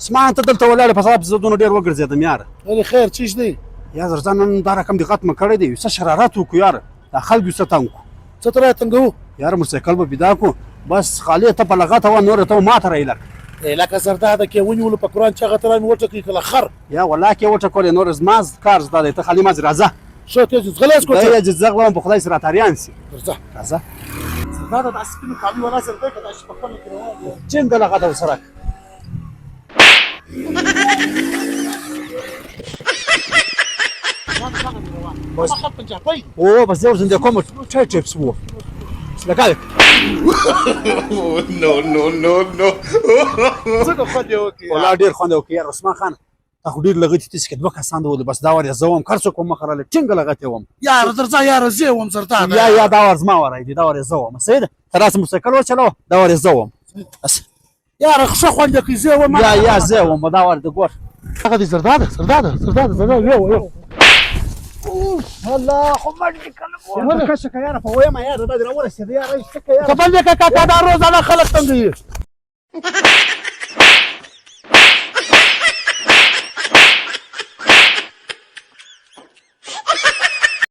اسمع انت دلته ولاړې په صاحب زه دونه ډېر وګرځېدم یاره. ولې خیر چیز دی؟ یا درځه نن دا رقم دې غټ مه کړی دی، څه شرارت وکړو یاره، دا خلک څه تنګ کړو. څه ته راتنګوو؟ یاره موټرسایکل به پیدا کړو، بس خالي ته په لغته وه، نور ته ما ته رایلک. لکه زرداده کې ونیولو په قرآن چغه ته رامې وټکوي که خر. یا والله کې وټکولې، نور زما کار زده دی، ته خالي مازې راځه. ښه تېز ځغلی دی یې چې ځغلم په خدای سره راتاریان سي. راځه راځه زرداده دا سپینو کالي والا زردی که دا چې په خپله کې روان دی. چین د لغته ورسره بس خط پنجابی او بس زه ورځم کوم چای ټیپس وو لګالک. No. څنګه خوند یې وکړي؟ والله ډېر خوند یې وکړ یار عثمان خان، تا خو ډېر لغتې تېز کړې، 2 کسان دي ولې بس دا وار یې زه وم، هر څوک وم مخه راغلی ټینګه لغتې وم. یاره درځه یاره زه وم زرداده. یا دا وار زما واری دی، دا وار یې زه وم. صحیح ده، ته راسه موټرسایکل وچلوه، دا وار یې زه وم. یاره ښه خوند یې کوي زه وم. یا زه وم، دا وار د ګوښ هغه دی زرداده یو الله خو مړ دې کله کشه که یاره په ویمه یاره دا دې راورسېده یاره څه که یاره کبل دې که کاکا دا روزانه خلک تنګوي.